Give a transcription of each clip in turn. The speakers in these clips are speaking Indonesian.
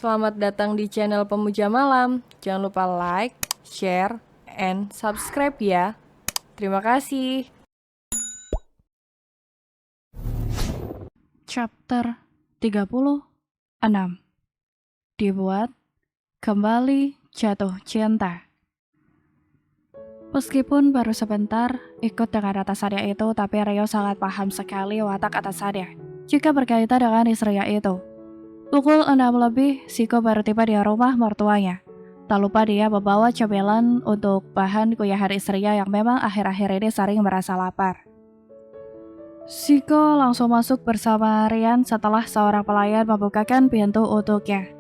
Selamat datang di channel Pemuja Malam. Jangan lupa like, share, and subscribe ya. Terima kasih. Chapter 36. Dibuat kembali jatuh cinta. Meskipun baru sebentar ikut dengan atasannya itu, tapi Rio sangat paham sekali watak atasannya jika berkaitan dengan istrinya itu. Pukul 6 lebih, Siko baru tiba di rumah mertuanya. Tak lupa dia membawa cemilan untuk bahan kuyahan istrinya yang memang akhir-akhir ini sering merasa lapar. Siko langsung masuk bersama Rian setelah seorang pelayan membukakan pintu untuknya.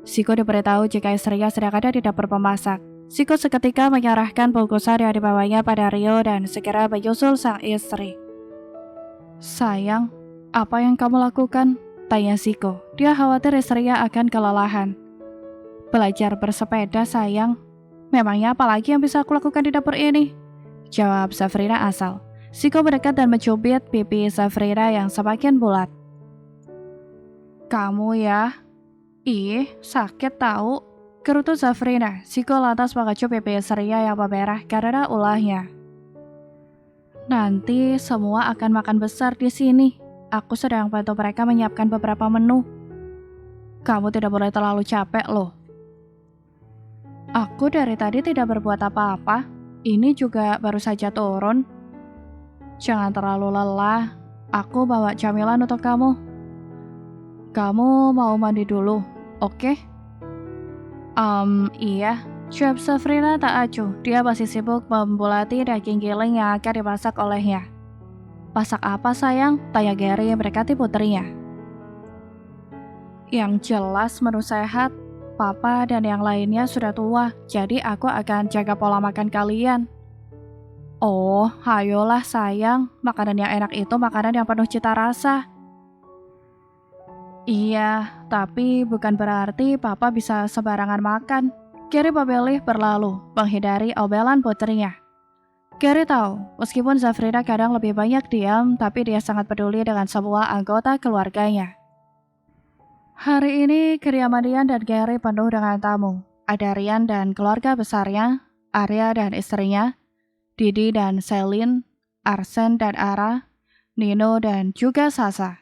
Siko diberitahu jika istrinya sedang ada di dapur pemasak. Siko seketika menyerahkan bungkusan yang dibawanya pada Rio dan segera menyusul sang istri. "Sayang, apa yang kamu lakukan?" tanya Siko. Dia khawatir istrinya akan kelelahan. "Belajar bersepeda, sayang. Memangnya apa lagi yang bisa aku lakukan di dapur ini?" jawab Safrina asal. Siko mendekat dan mencubit pipi Safrina yang semakin bulat. "Kamu ya? Ih, sakit tahu," gerutu Safrina. Siko lantas mengecup pipi istrinya yang memerah karena ulahnya. "Nanti semua akan makan besar di sini. Aku sedang bantu mereka menyiapkan beberapa menu. Kamu tidak boleh terlalu capek loh." "Aku dari tadi tidak berbuat apa-apa. Ini juga baru saja turun." "Jangan terlalu lelah. Aku bawa camilan untuk kamu. Kamu mau mandi dulu, oke?" Iya," jawab Safrina tak acuh. Dia masih sibuk membulati daging giling yang akan dimasak olehnya. "Masak apa, sayang?" tanya Gary yang mendekati putrinya. "Yang jelas menu sehat. Papa dan yang lainnya sudah tua, jadi aku akan jaga pola makan kalian." "Oh, ayolah sayang. Makanan yang enak itu makanan yang penuh cita rasa." "Iya, tapi bukan berarti Papa bisa sembarangan makan." Gary memilih berlalu, menghindari omelan putrinya. Gary tahu, meskipun Safrina kadang lebih banyak diam, tapi dia sangat peduli dengan semua anggota keluarganya. Hari ini kediaman Rian dan Gary penuh dengan tamu. Ada Rian dan keluarga besarnya, Arya dan istrinya, Didi dan Selin, Arsen dan Ara, Nino dan juga Sasa.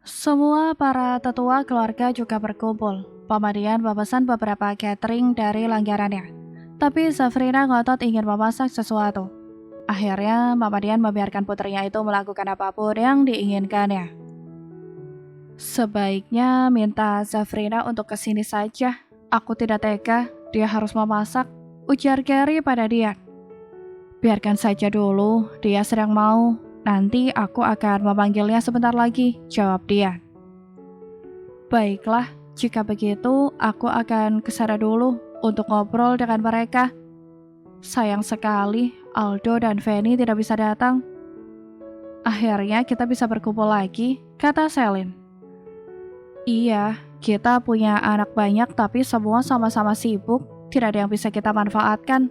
Semua para tetua keluarga juga berkumpul. Pamadian memesan beberapa catering dari langganannya. Tapi Safrina ngotot ingin memasak sesuatu. Akhirnya, Pamadian membiarkan putrinya itu melakukan apapun yang diinginkannya. "Sebaiknya minta Safrina untuk kesini saja. Aku tidak tega, dia harus memasak," ujar Gary pada dia. "Biarkan saja dulu, dia sedang mau. Nanti aku akan memanggilnya sebentar lagi," jawab dia. "Baiklah, jika begitu aku akan ke sana dulu untuk ngobrol dengan mereka. Sayang sekali, Aldo dan Fanny tidak bisa datang." "Akhirnya kita bisa berkumpul lagi," kata Selin. "Iya, kita punya anak banyak tapi semua sama-sama sibuk, tidak ada yang bisa kita manfaatkan,"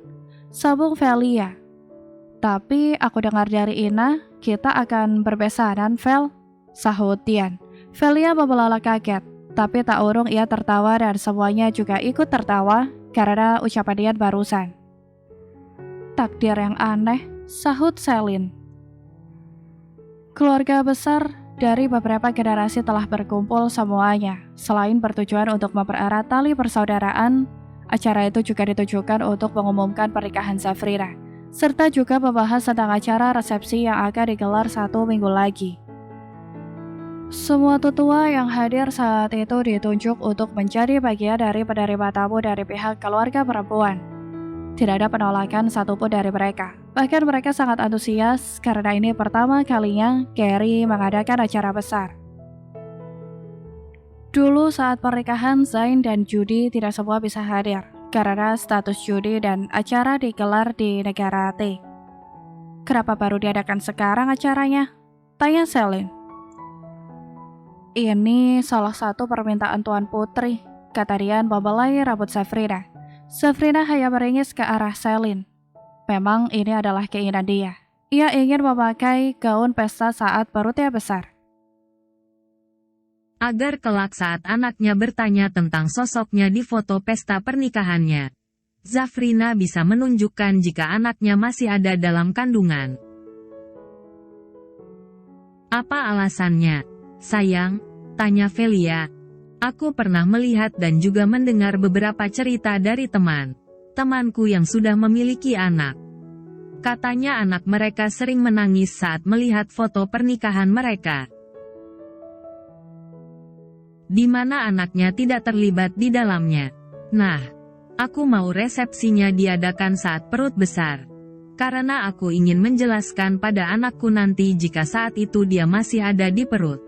sambung Velia. "Tapi aku dengar dari Ina, kita akan berbesaran, Vel," sahut Dian. Velia membelalak kaget, tapi tak urung ia tertawa dan semuanya juga ikut tertawa karena ucapan Dian barusan. "Takdir yang aneh," sahut Selin. Keluarga besar dari beberapa generasi telah berkumpul semuanya. Selain bertujuan untuk mempererat tali persaudaraan, acara itu juga ditujukan untuk mengumumkan pernikahan Safrina, serta juga membahas tentang acara resepsi yang akan digelar 1 minggu lagi. Semua tetua yang hadir saat itu ditunjuk untuk menjadi bagian dari penerima tamu dari pihak keluarga perempuan. Tidak ada penolakan satupun dari mereka. Bahkan mereka sangat antusias karena ini pertama kalinya Gary mengadakan acara besar. Dulu saat pernikahan Zain dan Judy tidak semua bisa hadir karena status Judy dan acara digelar di negara T. "Kenapa baru diadakan sekarang acaranya?" tanya Selin. "Ini salah satu permintaan Tuan Putri," kata Dian membelai rambut Safrina. Safrina hanya meringis ke arah Selin. Memang ini adalah keinginan dia. Ia ingin memakai gaun pesta saat perutnya besar. Agar kelak saat anaknya bertanya tentang sosoknya di foto pesta pernikahannya, Zafrina bisa menunjukkan jika anaknya masih ada dalam kandungan. Apa alasannya, sayang? Tanya Velia. Aku pernah melihat dan juga mendengar beberapa cerita dari temanku yang sudah memiliki anak. Katanya anak mereka sering menangis saat melihat foto pernikahan mereka, di mana anaknya tidak terlibat di dalamnya. Nah, aku mau resepsinya diadakan saat perut besar, karena aku ingin menjelaskan pada anakku nanti jika saat itu dia masih ada di perut,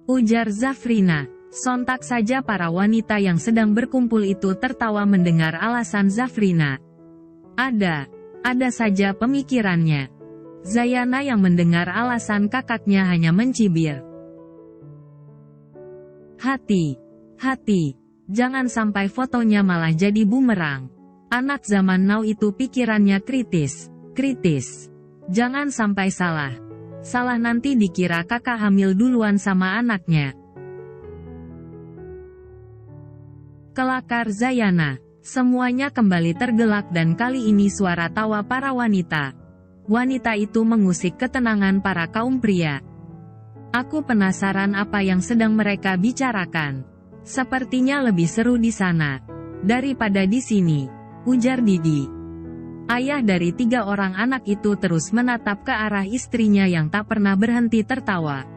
ujar Zafrina. Sontak saja para wanita yang sedang berkumpul itu tertawa mendengar alasan Zafrina. Ada saja pemikirannya. Zayana yang mendengar alasan kakaknya hanya mencibir. Hati, jangan sampai fotonya malah jadi bumerang. Anak zaman now itu pikirannya kritis. Jangan sampai salah nanti dikira kakak hamil duluan sama anaknya. Kelakar Zayana. Semuanya kembali tergelak dan kali ini suara tawa para wanita. Wanita itu mengusik ketenangan para kaum pria. Aku penasaran apa yang sedang mereka bicarakan. Sepertinya lebih seru di sana daripada di sini, ujar Didi. Ayah dari 3 orang anak itu terus menatap ke arah istrinya yang tak pernah berhenti tertawa.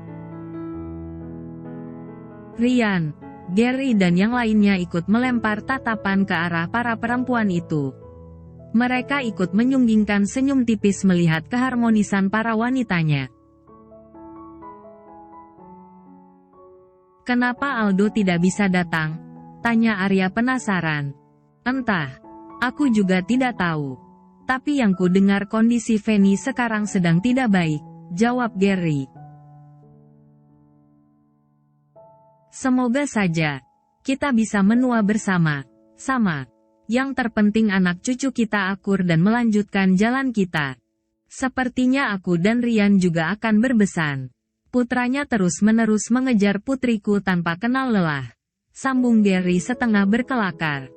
Ryan, Gary dan yang lainnya ikut melempar tatapan ke arah para perempuan itu. Mereka ikut menyunggingkan senyum tipis melihat keharmonisan para wanitanya. Kenapa Aldo tidak bisa datang? Tanya Arya penasaran. Entah, aku juga tidak tahu. Tapi yang ku dengar kondisi Fanny sekarang sedang tidak baik, jawab Gary. Semoga saja kita bisa menua bersama. Yang terpenting anak cucu kita akur dan melanjutkan jalan kita. Sepertinya aku dan Ryan juga akan berbesan. Putranya terus-menerus mengejar putriku tanpa kenal lelah, sambung Gary setengah berkelakar.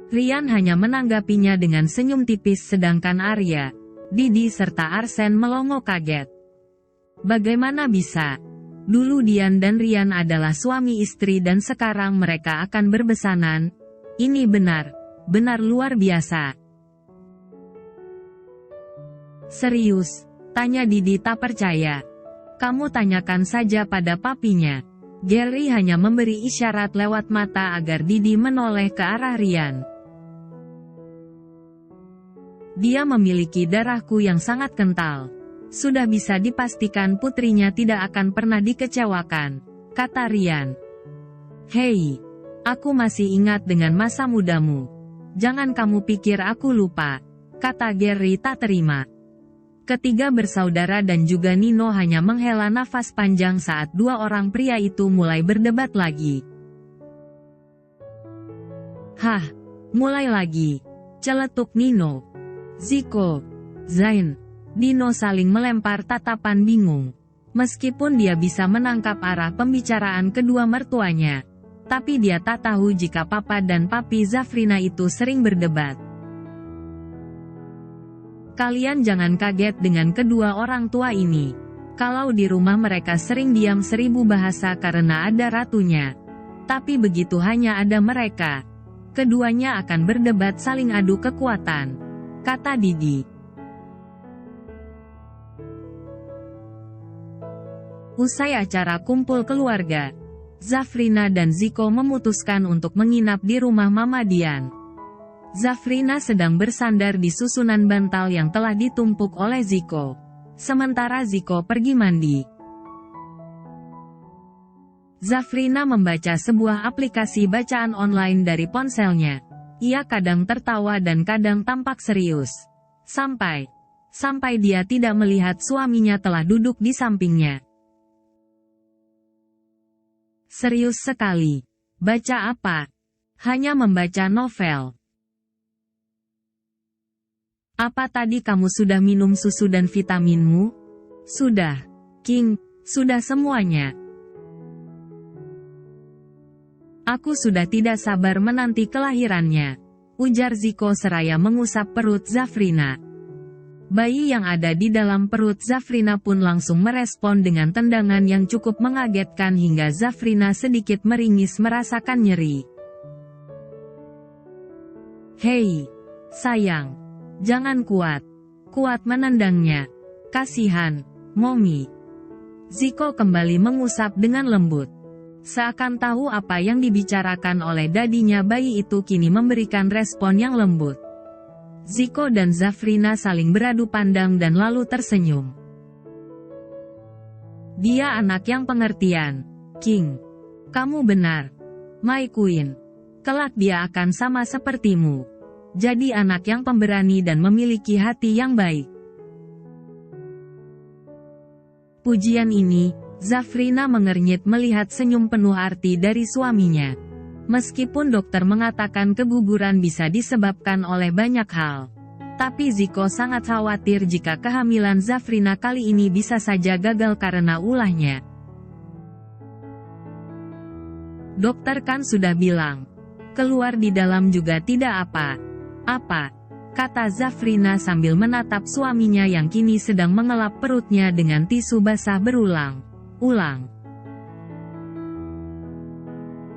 Ryan hanya menanggapinya dengan senyum tipis sedangkan Arya, Didi serta Arsen melongo kaget. Bagaimana bisa? Dulu Dian dan Ryan adalah suami istri dan sekarang mereka akan berbesanan. Ini benar luar biasa. Serius? Tanya Didi tak percaya. Kamu tanyakan saja pada papinya. Gary hanya memberi isyarat lewat mata agar Didi menoleh ke arah Ryan. Dia memiliki darahku yang sangat kental. Sudah bisa dipastikan putrinya tidak akan pernah dikecewakan, kata Ryan. Hei, aku masih ingat dengan masa mudamu. Jangan kamu pikir aku lupa, kata Gary tak terima. Ketiga bersaudara dan juga Nino hanya menghela nafas panjang saat 2 orang pria itu mulai berdebat lagi. Hah, mulai lagi, celetuk Nino. Ziko, Zain, Dino saling melempar tatapan bingung. Meskipun dia bisa menangkap arah pembicaraan kedua mertuanya, tapi dia tak tahu jika papa dan papi Zafrina itu sering berdebat. Kalian jangan kaget dengan kedua orang tua ini. Kalau di rumah mereka sering diam 1000 bahasa karena ada ratunya. Tapi begitu hanya ada mereka, keduanya akan berdebat saling adu kekuatan, kata Didi. Usai acara kumpul keluarga, Zafrina dan Ziko memutuskan untuk menginap di rumah Mama Dian. Zafrina sedang bersandar di susunan bantal yang telah ditumpuk oleh Ziko. Sementara Ziko pergi mandi. Zafrina membaca sebuah aplikasi bacaan online dari ponselnya. Ia kadang tertawa dan kadang tampak serius. Sampai dia tidak melihat suaminya telah duduk di sampingnya. Serius sekali. Baca apa? Hanya membaca novel. Apa tadi kamu sudah minum susu dan vitaminmu? Sudah, King, sudah semuanya. Aku sudah tidak sabar menanti kelahirannya, ujar Ziko seraya mengusap perut Zafrina. Bayi yang ada di dalam perut Zafrina pun langsung merespon dengan tendangan yang cukup mengagetkan hingga Zafrina sedikit meringis merasakan nyeri. Hei, sayang, jangan kuat menendangnya. Kasihan, Momi. Ziko kembali mengusap dengan lembut. Seakan tahu apa yang dibicarakan oleh dadinya, bayi itu kini memberikan respon yang lembut. Ziko dan Zafrina saling beradu pandang dan lalu tersenyum. Dia anak yang pengertian, King. Kamu benar, My Queen. Kelak dia akan sama sepertimu. Jadi anak yang pemberani dan memiliki hati yang baik. Pujian ini, Zafrina mengernyit melihat senyum penuh arti dari suaminya. Meskipun dokter mengatakan keguguran bisa disebabkan oleh banyak hal, tapi Ziko sangat khawatir jika kehamilan Zafrina kali ini bisa saja gagal karena ulahnya. Dokter kan sudah bilang, keluar di dalam juga tidak apa-apa, kata Zafrina sambil menatap suaminya yang kini sedang mengelap perutnya dengan tisu basah berulang-ulang.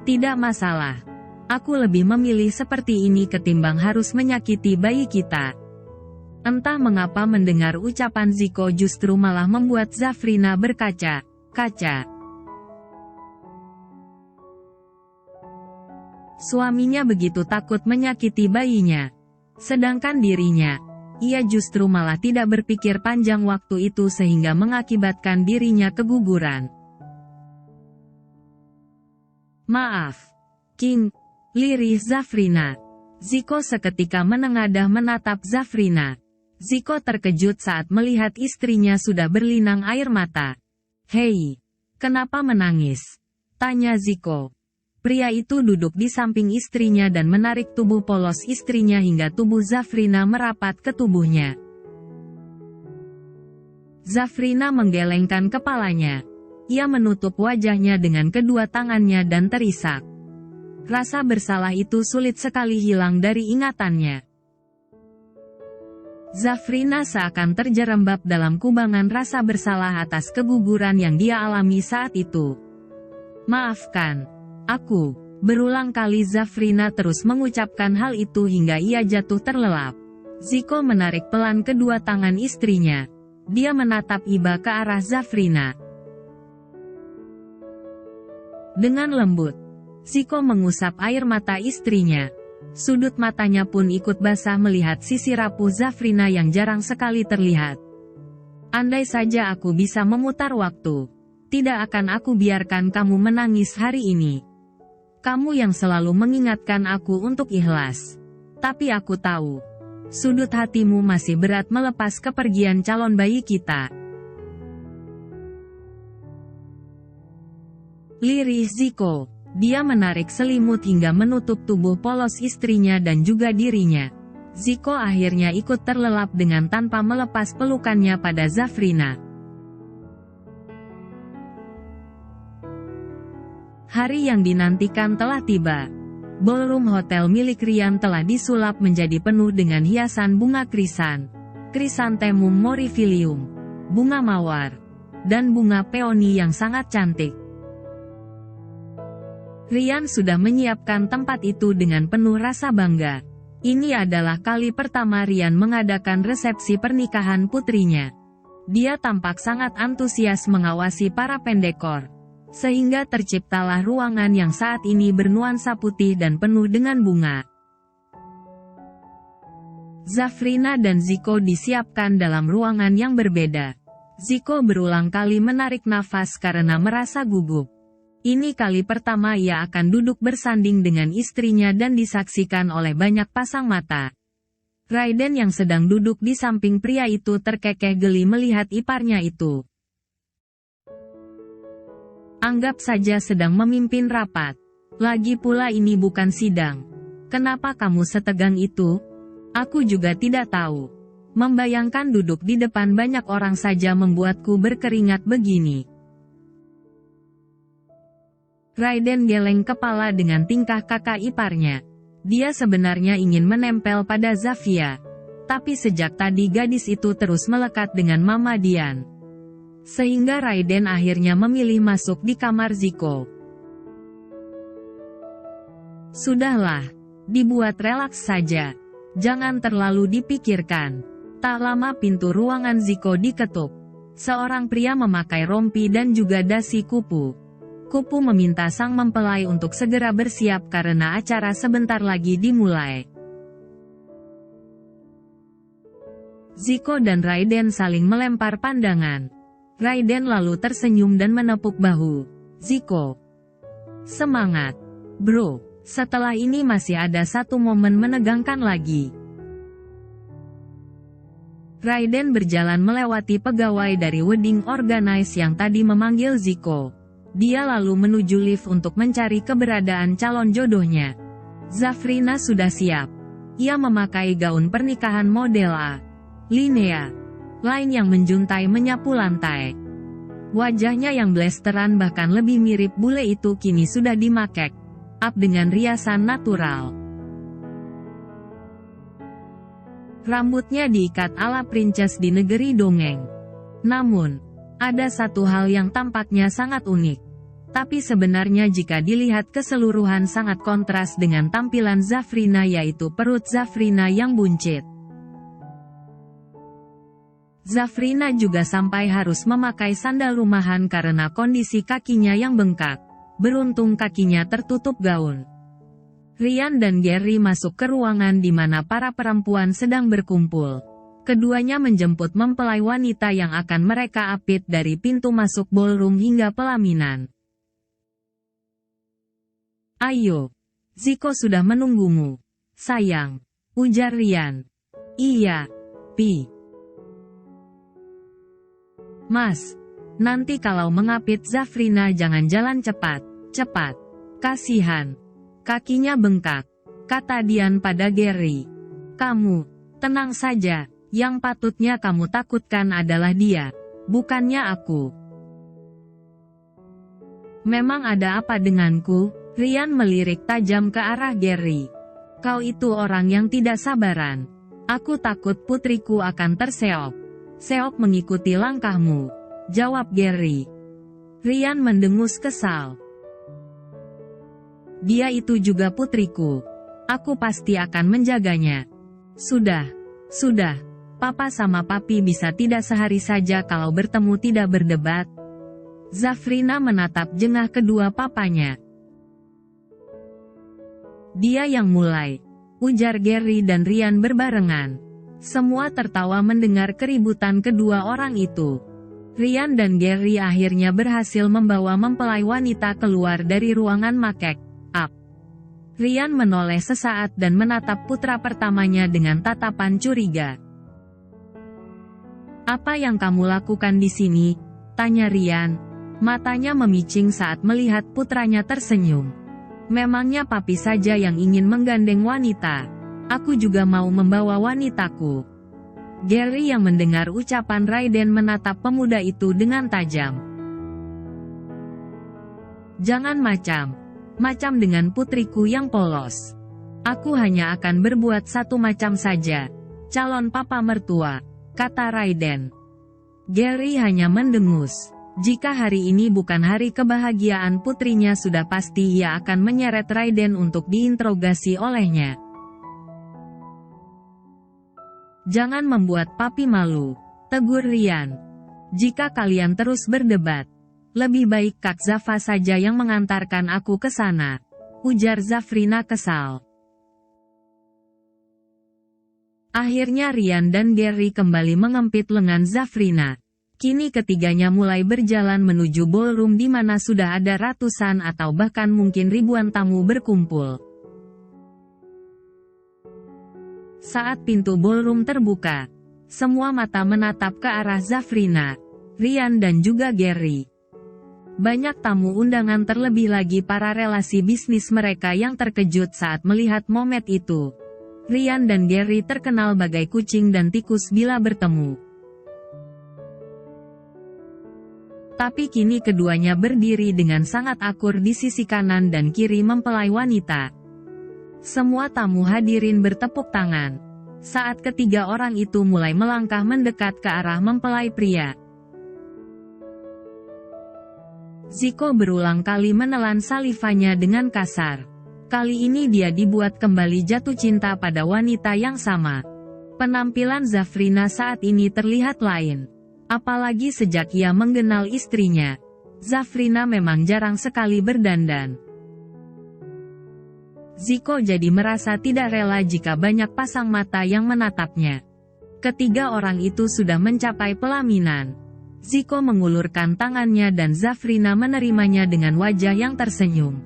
Tidak masalah. Aku lebih memilih seperti ini ketimbang harus menyakiti bayi kita. Entah mengapa mendengar ucapan Ziko justru malah membuat Zafrina berkaca-kaca. Suaminya begitu takut menyakiti bayinya. Sedangkan dirinya, ia justru malah tidak berpikir panjang waktu itu sehingga mengakibatkan dirinya keguguran. Maaf, King, lirih Zafrina. Ziko seketika menengadah menatap Zafrina. Ziko terkejut saat melihat istrinya sudah berlinang air mata. Hei, kenapa menangis? Tanya Ziko. Pria itu duduk di samping istrinya dan menarik tubuh polos istrinya hingga tubuh Zafrina merapat ke tubuhnya. Zafrina menggelengkan kepalanya. Ia menutup wajahnya dengan kedua tangannya dan terisak. Rasa bersalah itu sulit sekali hilang dari ingatannya. Zafrina seakan terjerembab dalam kubangan rasa bersalah atas keguguran yang dia alami saat itu. Maafkan aku. Berulang kali Zafrina terus mengucapkan hal itu hingga ia jatuh terlelap. Ziko menarik pelan kedua tangan istrinya. Dia menatap iba ke arah Zafrina. Dengan lembut, Ziko mengusap air mata istrinya. Sudut matanya pun ikut basah melihat sisi rapuh Zafrina yang jarang sekali terlihat. Andai saja aku bisa memutar waktu, tidak akan aku biarkan kamu menangis hari ini. Kamu yang selalu mengingatkan aku untuk ikhlas. Tapi aku tahu, sudut hatimu masih berat melepas kepergian calon bayi kita. Lirih Ziko. Dia menarik selimut hingga menutup tubuh polos istrinya dan juga dirinya. Ziko akhirnya ikut terlelap dengan tanpa melepas pelukannya pada Zafrina. Hari yang dinantikan telah tiba. Ballroom hotel milik Rian telah disulap menjadi penuh dengan hiasan bunga krisan, Chrysanthemum morifilium, bunga mawar, dan bunga peoni yang sangat cantik. Rian sudah menyiapkan tempat itu dengan penuh rasa bangga. Ini adalah kali pertama Rian mengadakan resepsi pernikahan putrinya. Dia tampak sangat antusias mengawasi para pendekor, sehingga terciptalah ruangan yang saat ini bernuansa putih dan penuh dengan bunga. Zafrina dan Ziko disiapkan dalam ruangan yang berbeda. Ziko berulang kali menarik nafas karena merasa gugup. Ini kali pertama ia akan duduk bersanding dengan istrinya dan disaksikan oleh banyak pasang mata. Raiden yang sedang duduk di samping pria itu terkekeh geli melihat iparnya itu. Anggap saja sedang memimpin rapat. Lagi pula ini bukan sidang. Kenapa kamu setegang itu? Aku juga tidak tahu. Membayangkan duduk di depan banyak orang saja membuatku berkeringat begini. Raiden geleng kepala dengan tingkah kakak iparnya. Dia sebenarnya ingin menempel pada Zafia. Tapi sejak tadi gadis itu terus melekat dengan Mama Dian. Sehingga Raiden akhirnya memilih masuk di kamar Ziko. Sudahlah, dibuat relaks saja. Jangan terlalu dipikirkan. Tak lama pintu ruangan Ziko diketuk. Seorang pria memakai rompi dan juga dasi kupu. Kupu meminta sang mempelai untuk segera bersiap karena acara sebentar lagi dimulai. Ziko dan Raiden saling melempar pandangan. Raiden lalu tersenyum dan menepuk bahu Ziko. Semangat, bro. Setelah ini masih ada satu momen menegangkan lagi. Raiden berjalan melewati pegawai dari wedding organize yang tadi memanggil Ziko. Dia lalu menuju lift untuk mencari keberadaan calon jodohnya. Zafrina sudah siap. Ia memakai gaun pernikahan model A. Linea. Lain yang menjuntai menyapu lantai. Wajahnya yang blasteran bahkan lebih mirip bule itu kini sudah dimakek up dengan riasan natural. Rambutnya diikat ala princess di negeri dongeng. Namun, ada satu hal yang tampaknya sangat unik. Tapi sebenarnya jika dilihat keseluruhan sangat kontras dengan tampilan Zafrina, yaitu perut Zafrina yang buncit. Zafrina juga sampai harus memakai sandal rumahan karena kondisi kakinya yang bengkak. Beruntung kakinya tertutup gaun. Ryan dan Gary masuk ke ruangan di mana para perempuan sedang berkumpul. Keduanya menjemput mempelai wanita yang akan mereka apit dari pintu masuk ballroom hingga pelaminan. Ayo, Ziko sudah menunggumu, sayang, ujar Ryan. Iya, Pi. Mas, nanti kalau mengapit Zafrina jangan jalan cepat. Kasihan. Kakinya bengkak, kata Dian pada Gary. Kamu, tenang saja, yang patutnya kamu takutkan adalah dia, bukannya aku. Memang ada apa denganku? Ryan melirik tajam ke arah Gary. Kau itu orang yang tidak sabaran. Aku takut putriku akan terseok. Seok mengikuti langkahmu, jawab Gary. Ryan mendengus kesal. Dia itu juga putriku. Aku pasti akan menjaganya. Sudah. Papa sama Papi bisa tidak sehari saja kalau bertemu tidak berdebat. Zafrina menatap jengah kedua papanya. Dia yang mulai, ujar Gary dan Ryan berbarengan. Semua tertawa mendengar keributan kedua orang itu. Ryan dan Gary akhirnya berhasil membawa mempelai wanita keluar dari ruangan make up. Ryan menoleh sesaat dan menatap putra pertamanya dengan tatapan curiga. Apa yang kamu lakukan di sini? Tanya Ryan. Matanya memicing saat melihat putranya tersenyum. Memangnya Papi saja yang ingin menggandeng wanita? Aku juga mau membawa wanitaku. Gary yang mendengar ucapan Raiden menatap pemuda itu dengan tajam. Jangan macam dengan putriku yang polos. Aku hanya akan berbuat satu macam saja. Calon papa mertua, kata Raiden. Gary hanya mendengus. Jika hari ini bukan hari kebahagiaan putrinya sudah pasti ia akan menyeret Raiden untuk diinterogasi olehnya. Jangan membuat Papi malu, tegur Ryan. Jika kalian terus berdebat, lebih baik Kak Zafa saja yang mengantarkan aku ke sana, ujar Zafrina kesal. Akhirnya Ryan dan Gary kembali mengempit lengan Zafrina. Kini ketiganya mulai berjalan menuju ballroom di mana sudah ada ratusan atau bahkan mungkin ribuan tamu berkumpul. Saat pintu ballroom terbuka, semua mata menatap ke arah Zafrina, Ryan dan juga Gary. Banyak tamu undangan terlebih lagi para relasi bisnis mereka yang terkejut saat melihat momen itu. Ryan dan Gary terkenal bagai kucing dan tikus bila bertemu. Tapi kini keduanya berdiri dengan sangat akur di sisi kanan dan kiri mempelai wanita. Semua tamu hadirin bertepuk tangan. Saat ketiga orang itu mulai melangkah mendekat ke arah mempelai pria. Zico berulang kali menelan salivanya dengan kasar. Kali ini dia dibuat kembali jatuh cinta pada wanita yang sama. Penampilan Zafrina saat ini terlihat lain. Apalagi sejak ia mengenal istrinya. Zafrina memang jarang sekali berdandan. Zico jadi merasa tidak rela jika banyak pasang mata yang menatapnya. Ketiga orang itu sudah mencapai pelaminan. Zico mengulurkan tangannya dan Zafrina menerimanya dengan wajah yang tersenyum.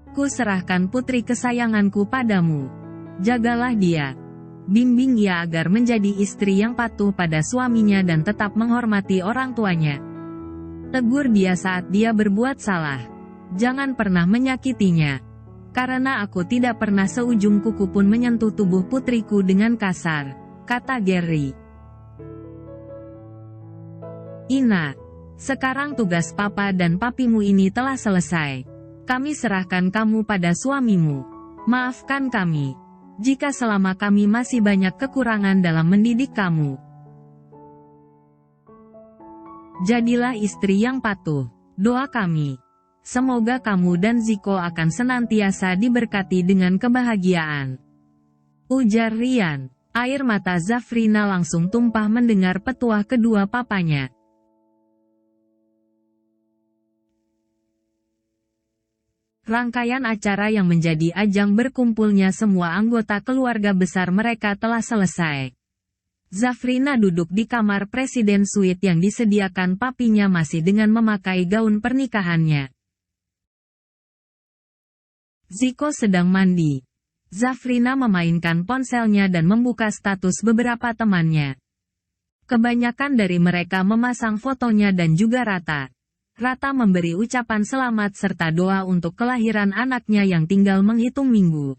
Ku serahkan putri kesayanganku padamu. Jagalah dia. Bimbing ia agar menjadi istri yang patuh pada suaminya dan tetap menghormati orang tuanya. Tegur dia saat dia berbuat salah. Jangan pernah menyakitinya. Karena aku tidak pernah seujung kuku pun menyentuh tubuh putriku dengan kasar, kata Gary. Ina, sekarang tugas papa dan papimu ini telah selesai. Kami serahkan kamu pada suamimu. Maafkan kami jika selama kami masih banyak kekurangan dalam mendidik kamu. Jadilah istri yang patuh. Doa kami. Semoga kamu dan Zico akan senantiasa diberkati dengan kebahagiaan. Ujar Ryan. Air mata Zafrina langsung tumpah mendengar petuah kedua papanya. Rangkaian acara yang menjadi ajang berkumpulnya semua anggota keluarga besar mereka telah selesai. Zafrina duduk di kamar presiden suite yang disediakan papinya masih dengan memakai gaun pernikahannya. Zico sedang mandi. Zafrina memainkan ponselnya dan membuka status beberapa temannya. Kebanyakan dari mereka memasang fotonya dan juga Rata memberi ucapan selamat serta doa untuk kelahiran anaknya yang tinggal menghitung minggu.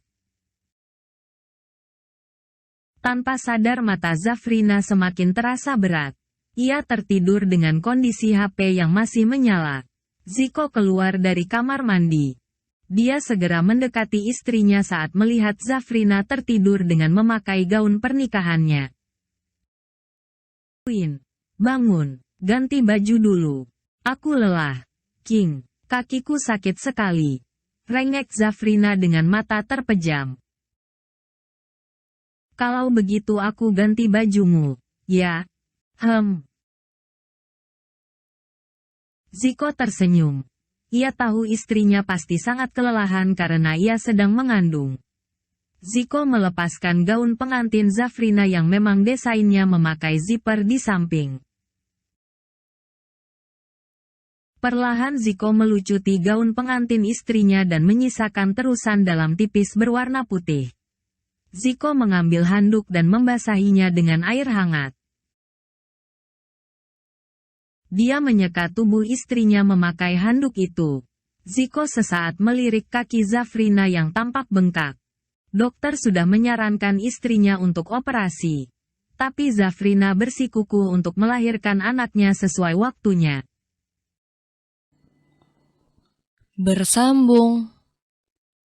Tanpa sadar mata Zafrina semakin terasa berat. Ia tertidur dengan kondisi HP yang masih menyala. Zico keluar dari kamar mandi. Dia segera mendekati istrinya saat melihat Zafrina tertidur dengan memakai gaun pernikahannya. Queen, bangun, ganti baju dulu. Aku lelah. King, kakiku sakit sekali. Rengek Zafrina dengan mata terpejam. Kalau begitu aku ganti bajumu, ya? Zico tersenyum. Ia tahu istrinya pasti sangat kelelahan karena ia sedang mengandung. Zico melepaskan gaun pengantin Zafrina yang memang desainnya memakai zipper di samping. Perlahan Zico melucuti gaun pengantin istrinya dan menyisakan terusan dalam tipis berwarna putih. Zico mengambil handuk dan membasahinya dengan air hangat. Dia menyeka tubuh istrinya memakai handuk itu. Zico sesaat melirik kaki Zafrina yang tampak bengkak. Dokter sudah menyarankan istrinya untuk operasi. Tapi Zafrina bersikukuh untuk melahirkan anaknya sesuai waktunya. Bersambung.